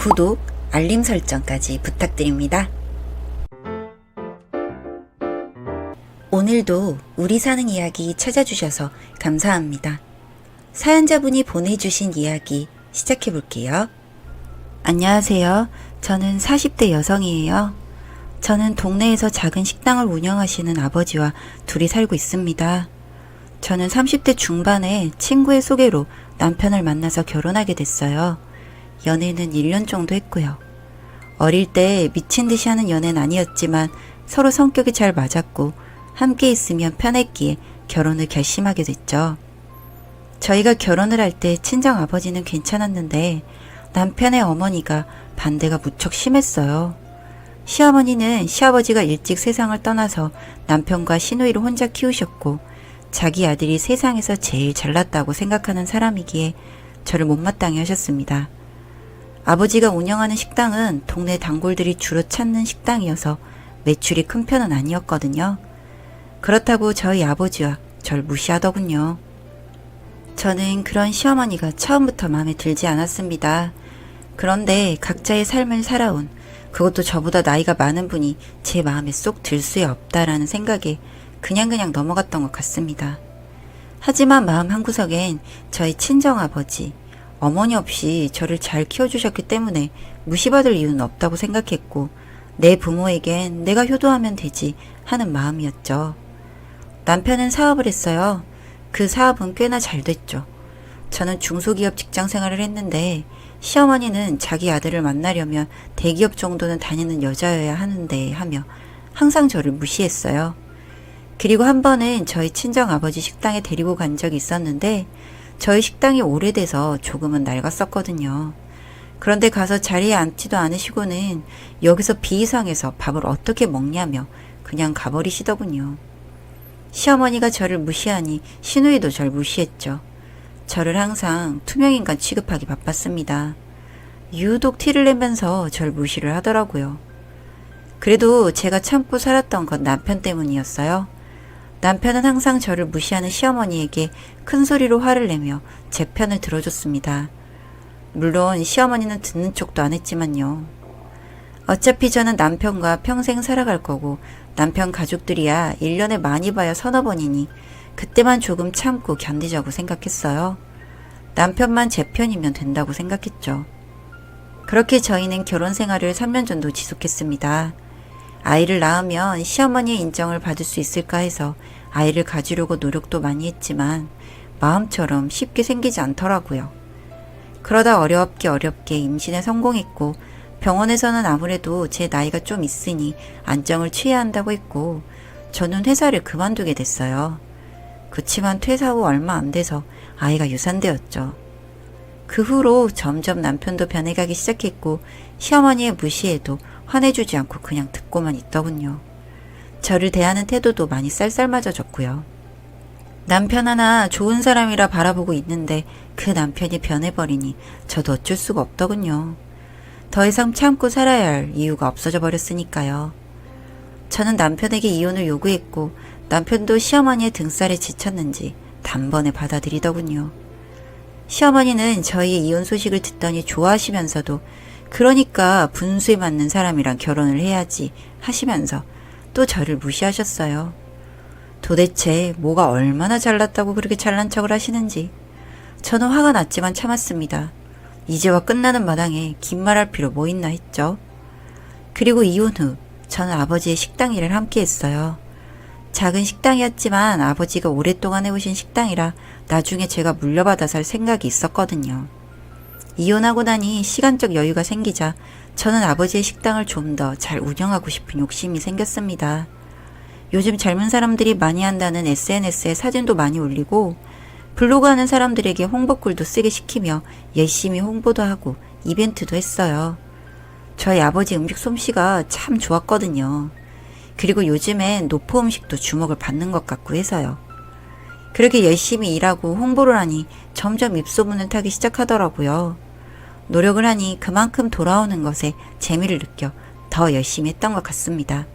구독, 알림 설정까지 부탁드립니다. 오늘도 우리 사는 이야기 찾아주셔서 감사합니다. 사연자분이 보내주신 이야기 시작해볼게요. 안녕하세요. 저는 40대 여성이에요. 저는 동네에서 작은 식당을 운영하시는 아버지와 둘이 살고 있습니다. 저는 30대 중반에 친구의 소개로 남편을 만나서 결혼하게 됐어요. 연애는 1년 정도 했고요. 어릴 때 미친 듯이 하는 연애는 아니었지만 서로 성격이 잘 맞았고 함께 있으면 편했기에 결혼을 결심하게 됐죠. 저희가 결혼을 할 때 친정 아버지는 괜찮았는데 남편의 어머니가 반대가 무척 심했어요. 시어머니는 시아버지가 일찍 세상을 떠나서 남편과 시누이를 혼자 키우셨고 자기 아들이 세상에서 제일 잘났다고 생각하는 사람이기에 저를 못마땅해 하셨습니다. 아버지가 운영하는 식당은 동네 단골들이 주로 찾는 식당이어서 매출이 큰 편은 아니었거든요. 그렇다고 저희 아버지와 절 무시하더군요. 저는 그런 시어머니가 처음부터 마음에 들지 않았습니다. 그런데 각자의 삶을 살아온, 그것도 저보다 나이가 많은 분이 제 마음에 쏙 들 수야 없다라는 생각에 그냥 넘어갔던 것 같습니다. 하지만 마음 한구석엔 저희 친정아버지, 어머니 없이 저를 잘 키워주셨기 때문에 무시받을 이유는 없다고 생각했고 내 부모에겐 내가 효도하면 되지 하는 마음이었죠. 남편은 사업을 했어요. 그 사업은 꽤나 잘 됐죠. 저는 중소기업 직장 생활을 했는데 시어머니는 자기 아들을 만나려면 대기업 정도는 다니는 여자여야 하는데 하며 항상 저를 무시했어요. 그리고 한 번은 저희 친정아버지 식당에 데리고 간 적이 있었는데 저희 식당이 오래돼서 조금은 낡았었거든요. 그런데 가서 자리에 앉지도 않으시고는 여기서 비이상해서 밥을 어떻게 먹냐며 그냥 가버리시더군요. 시어머니가 저를 무시하니 시누이도 절 무시했죠. 저를 항상 투명인간 취급하기 바빴습니다. 유독 티를 내면서 절 무시를 하더라고요. 그래도 제가 참고 살았던 건 남편 때문이었어요. 남편은 항상 저를 무시하는 시어머니에게 큰 소리로 화를 내며 제 편을 들어줬습니다. 물론 시어머니는 듣는 척도 안 했지만요. 어차피 저는 남편과 평생 살아갈 거고 남편 가족들이야 1년에 많이 봐야 서너 번이니 그때만 조금 참고 견디자고 생각했어요. 남편만 제 편이면 된다고 생각했죠. 그렇게 저희는 결혼 생활을 3년 정도 지속했습니다. 아이를 낳으면 시어머니의 인정을 받을 수 있을까 해서 아이를 가지려고 노력도 많이 했지만 마음처럼 쉽게 생기지 않더라고요. 그러다 어렵게 임신에 성공했고 병원에서는 아무래도 제 나이가 좀 있으니 안정을 취해야 한다고 했고 저는 회사를 그만두게 됐어요. 그치만 퇴사 후 얼마 안 돼서 아이가 유산되었죠. 그 후로 점점 남편도 변해가기 시작했고 시어머니의 무시에도 화내주지 않고 그냥 듣고만 있더군요. 저를 대하는 태도도 많이 쌀쌀맞아졌고요. 남편 하나 좋은 사람이라 바라보고 있는데 그 남편이 변해버리니 저도 어쩔 수가 없더군요. 더 이상 참고 살아야 할 이유가 없어져 버렸으니까요. 저는 남편에게 이혼을 요구했고 남편도 시어머니의 등살에 지쳤는지 단번에 받아들이더군요. 시어머니는 저희의 이혼 소식을 듣더니 좋아하시면서도 그러니까 분수에 맞는 사람이랑 결혼을 해야지 하시면서 또 저를 무시하셨어요. 도대체 뭐가 얼마나 잘났다고 그렇게 잘난 척을 하시는지 저는 화가 났지만 참았습니다. 이제와 끝나는 마당에 긴 말할 필요 뭐 있나 했죠. 그리고 이혼 후 저는 아버지의 식당 일을 함께 했어요. 작은 식당이었지만 아버지가 오랫동안 해오신 식당이라 나중에 제가 물려받아 살 생각이 있었거든요. 이혼하고 나니 시간적 여유가 생기자 저는 아버지의 식당을 좀 더 잘 운영하고 싶은 욕심이 생겼습니다. 요즘 젊은 사람들이 많이 한다는 SNS에 사진도 많이 올리고 블로그 하는 사람들에게 홍보글도 쓰게 시키며 열심히 홍보도 하고 이벤트도 했어요. 저희 아버지 음식 솜씨가 참 좋았거든요. 그리고 요즘엔 노포 음식도 주목을 받는 것 같고 해서요. 그렇게 열심히 일하고 홍보를 하니 점점 입소문을 타기 시작하더라고요. 노력을 하니 그만큼 돌아오는 것에 재미를 느껴 더 열심히 했던 것 같습니다.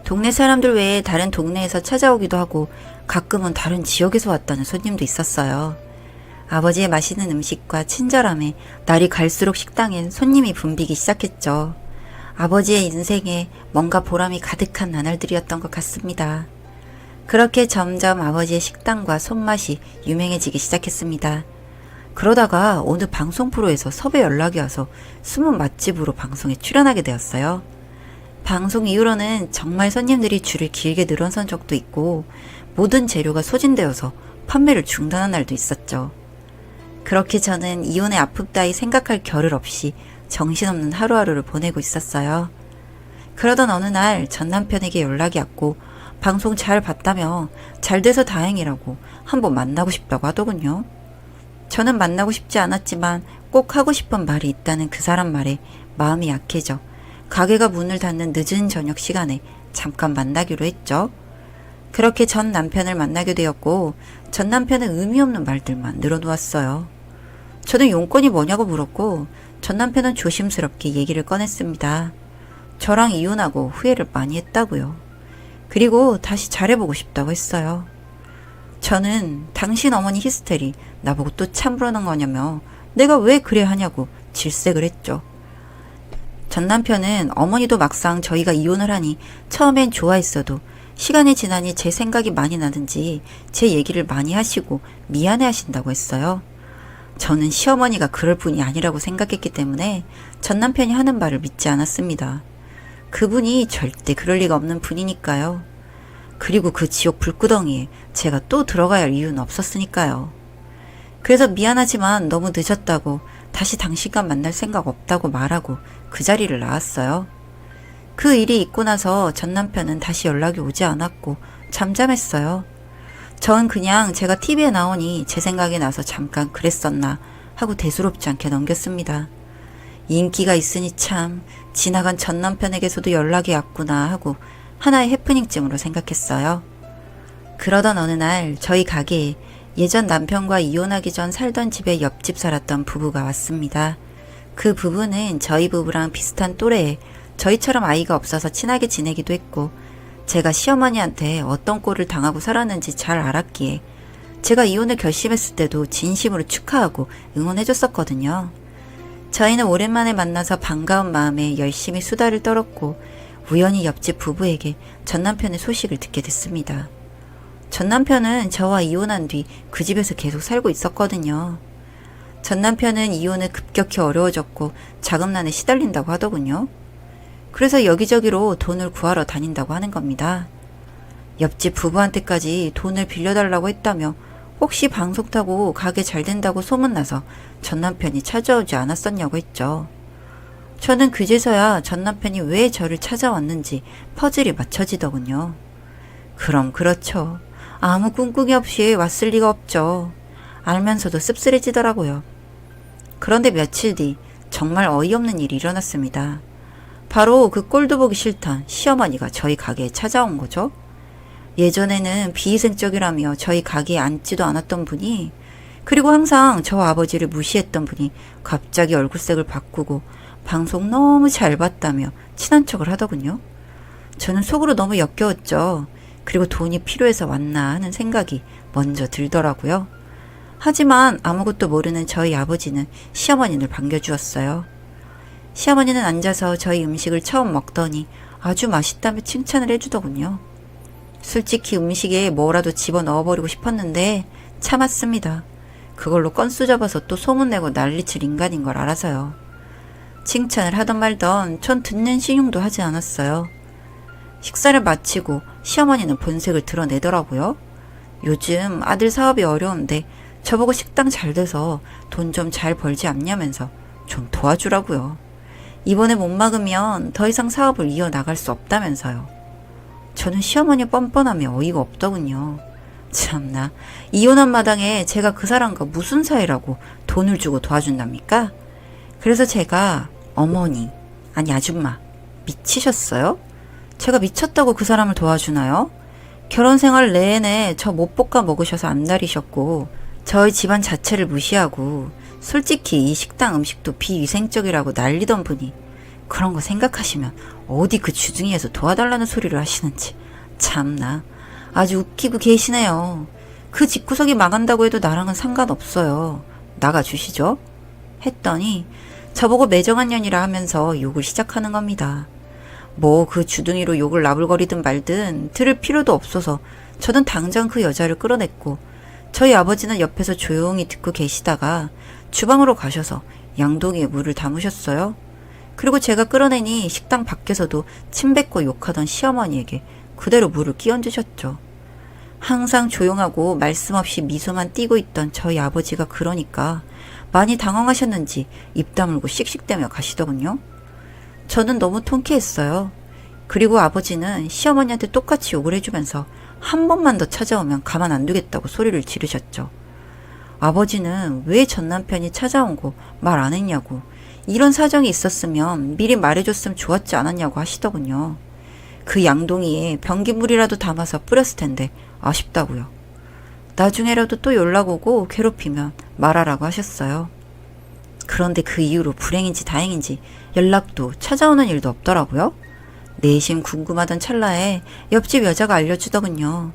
동네 사람들 외에 다른 동네에서 찾아오기도 하고 가끔은 다른 지역에서 왔다는 손님도 있었어요. 아버지의 맛있는 음식과 친절함에 날이 갈수록 식당엔 손님이 붐비기 시작했죠. 아버지의 인생에 뭔가 보람이 가득한 나날들이었던 것 같습니다. 그렇게 점점 아버지의 식당과 손맛이 유명해지기 시작했습니다. 그러다가 어느 방송 프로에서 섭외 연락이 와서 숨은 맛집으로 방송에 출연하게 되었어요. 방송 이후로는 정말 손님들이 줄을 길게 늘어선 적도 있고 모든 재료가 소진되어서 판매를 중단한 날도 있었죠. 그렇게 저는 이혼의 아픔 따위 생각할 겨를 없이 정신없는 하루하루를 보내고 있었어요. 그러던 어느 날 전 남편에게 연락이 왔고 방송 잘 봤다며 잘 돼서 다행이라고 한번 만나고 싶다고 하더군요. 저는 만나고 싶지 않았지만 꼭 하고 싶은 말이 있다는 그 사람 말에 마음이 약해져 가게가 문을 닫는 늦은 저녁 시간에 잠깐 만나기로 했죠. 그렇게 전 남편을 만나게 되었고 전 남편은 의미 없는 말들만 늘어놓았어요. 저는 용건이 뭐냐고 물었고 전 남편은 조심스럽게 얘기를 꺼냈습니다. 저랑 이혼하고 후회를 많이 했다고요. 그리고 다시 잘해보고 싶다고 했어요. 저는 당신 어머니 히스테리 나보고 또 참으려는 거냐며 내가 왜 그래 하냐고 질색을 했죠. 전 남편은 어머니도 막상 저희가 이혼을 하니 처음엔 좋아했어도 시간이 지나니 제 생각이 많이 나든지 제 얘기를 많이 하시고 미안해 하신다고 했어요. 저는 시어머니가 그럴 분이 아니라고 생각했기 때문에 전 남편이 하는 말을 믿지 않았습니다. 그분이 절대 그럴 리가 없는 분이니까요. 그리고 그 지옥 불구덩이에 제가 또 들어가야 할 이유는 없었으니까요. 그래서 미안하지만 너무 늦었다고 다시 당신과 만날 생각 없다고 말하고 그 자리를 나왔어요. 그 일이 있고 나서 전 남편은 다시 연락이 오지 않았고 잠잠했어요. 전 그냥 제가 TV에 나오니 제 생각이 나서 잠깐 그랬었나 하고 대수롭지 않게 넘겼습니다. 인기가 있으니 참 지나간 전 남편에게서도 연락이 왔구나 하고 하나의 해프닝쯤으로 생각했어요. 그러던 어느 날 저희 가게에 예전 남편과 이혼하기 전 살던 집에 옆집 살았던 부부가 왔습니다. 그 부부는 저희 부부랑 비슷한 또래에 저희처럼 아이가 없어서 친하게 지내기도 했고 제가 시어머니한테 어떤 꼴을 당하고 살았는지 잘 알았기에 제가 이혼을 결심했을 때도 진심으로 축하하고 응원해줬었거든요. 저희는 오랜만에 만나서 반가운 마음에 열심히 수다를 떨었고 우연히 옆집 부부에게 전 남편의 소식을 듣게 됐습니다. 전 남편은 저와 이혼한 뒤 그 집에서 계속 살고 있었거든요. 전 남편은 이혼을 급격히 어려워졌고 자금난에 시달린다고 하더군요. 그래서 여기저기로 돈을 구하러 다닌다고 하는 겁니다. 옆집 부부한테까지 돈을 빌려달라고 했다며 혹시 방송 타고 가게 잘 된다고 소문나서 전 남편이 찾아오지 않았었냐고 했죠. 저는 그제서야 전 남편이 왜 저를 찾아왔는지 퍼즐이 맞춰지더군요. 그럼 그렇죠. 아무 꿍꿍이 없이 왔을 리가 없죠. 알면서도 씁쓸해지더라고요. 그런데 며칠 뒤 정말 어이없는 일이 일어났습니다. 바로 그 꼴도 보기 싫던 시어머니가 저희 가게에 찾아온 거죠. 예전에는 비위생적이라며 저희 가게에 앉지도 않았던 분이, 그리고 항상 저와 아버지를 무시했던 분이 갑자기 얼굴색을 바꾸고 방송 너무 잘 봤다며 친한 척을 하더군요. 저는 속으로 너무 역겨웠죠. 그리고 돈이 필요해서 왔나 하는 생각이 먼저 들더라고요. 하지만 아무것도 모르는 저희 아버지는 시어머니를 반겨주었어요. 시어머니는 앉아서 저희 음식을 처음 먹더니 아주 맛있다며 칭찬을 해주더군요. 솔직히 음식에 뭐라도 집어넣어버리고 싶었는데 참았습니다. 그걸로 건수 잡아서 또 소문내고 난리칠 인간인 걸 알아서요. 칭찬을 하던 말던 전 듣는 신용도 하지 않았어요. 식사를 마치고 시어머니는 본색을 드러내더라고요. 요즘 아들 사업이 어려운데 저보고 식당 잘 돼서 돈 좀 잘 벌지 않냐면서 좀 도와주라고요. 이번에 못 막으면 더 이상 사업을 이어나갈 수 없다면서요. 저는 시어머니 뻔뻔함에 어이가 없더군요. 참나, 이혼한 마당에 제가 그 사람과 무슨 사이라고 돈을 주고 도와준답니까? 그래서 제가 어머니, 아니 아줌마, 미치셨어요? 제가 미쳤다고 그 사람을 도와주나요? 결혼 생활 내내 저 못 볶아 먹으셔서 안달이셨고 저희 집안 자체를 무시하고 솔직히 이 식당 음식도 비위생적이라고 난리던 분이 그런 거 생각하시면 어디 그 주둥이에서 도와달라는 소리를 하시는지 참나 아주 웃기고 계시네요. 그 집구석이 망한다고 해도 나랑은 상관없어요. 나가주시죠. 했더니 저보고 매정한 년이라 하면서 욕을 시작하는 겁니다. 뭐 그 주둥이로 욕을 나불거리든 말든 들을 필요도 없어서 저는 당장 그 여자를 끌어냈고 저희 아버지는 옆에서 조용히 듣고 계시다가 주방으로 가셔서 양동이에 물을 담으셨어요. 그리고 제가 끌어내니 식당 밖에서도 침 뱉고 욕하던 시어머니에게 그대로 물을 끼얹으셨죠. 항상 조용하고 말씀 없이 미소만 띠고 있던 저희 아버지가 그러니까 많이 당황하셨는지 입 다물고 씩씩대며 가시더군요. 저는 너무 통쾌했어요. 그리고 아버지는 시어머니한테 똑같이 욕을 해주면서 한 번만 더 찾아오면 가만 안 두겠다고 소리를 지르셨죠. 아버지는 왜 전 남편이 찾아온 거 말 안 했냐고, 이런 사정이 있었으면 미리 말해줬으면 좋았지 않았냐고 하시더군요. 그 양동이에 변기물이라도 담아서 뿌렸을 텐데 아쉽다고요. 나중에라도 또 연락 오고 괴롭히면 말하라고 하셨어요. 그런데 그 이후로 불행인지 다행인지 연락도 찾아오는 일도 없더라고요. 내심 궁금하던 찰나에 옆집 여자가 알려주더군요.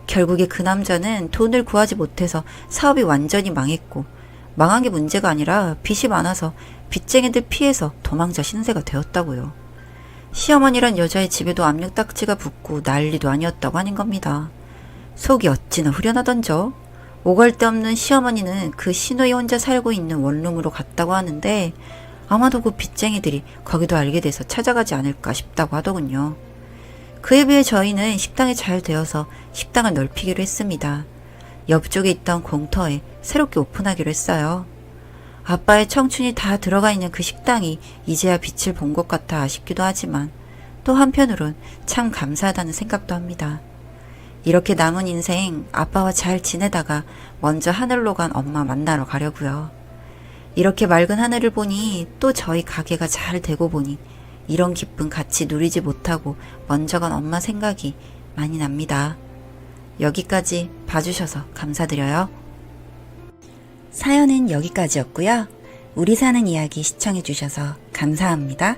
결국에 그 남자는 돈을 구하지 못해서 사업이 완전히 망했고, 망한 게 문제가 아니라 빚이 많아서 빚쟁이들 피해서 도망자 신세가 되었다고요. 시어머니란 여자의 집에도 압력딱지가 붙고 난리도 아니었다고 하는 겁니다. 속이 어찌나 후련하던죠. 오갈 데 없는 시어머니는 그 시노에 혼자 살고 있는 원룸으로 갔다고 하는데 아마도 그 빚쟁이들이 거기도 알게 돼서 찾아가지 않을까 싶다고 하더군요. 그에 비해 저희는 식당이 잘 되어서 식당을 넓히기로 했습니다. 옆쪽에 있던 공터에 새롭게 오픈하기로 했어요. 아빠의 청춘이 다 들어가 있는 그 식당이 이제야 빛을 본 것 같아 아쉽기도 하지만 또 한편으론 참 감사하다는 생각도 합니다. 이렇게 남은 인생 아빠와 잘 지내다가 먼저 하늘로 간 엄마 만나러 가려고요. 이렇게 맑은 하늘을 보니 또 저희 가게가 잘 되고 보니 이런 기쁨 같이 누리지 못하고 먼저 간 엄마 생각이 많이 납니다. 여기까지 봐주셔서 감사드려요. 사연은 여기까지였고요. 우리 사는 이야기 시청해주셔서 감사합니다.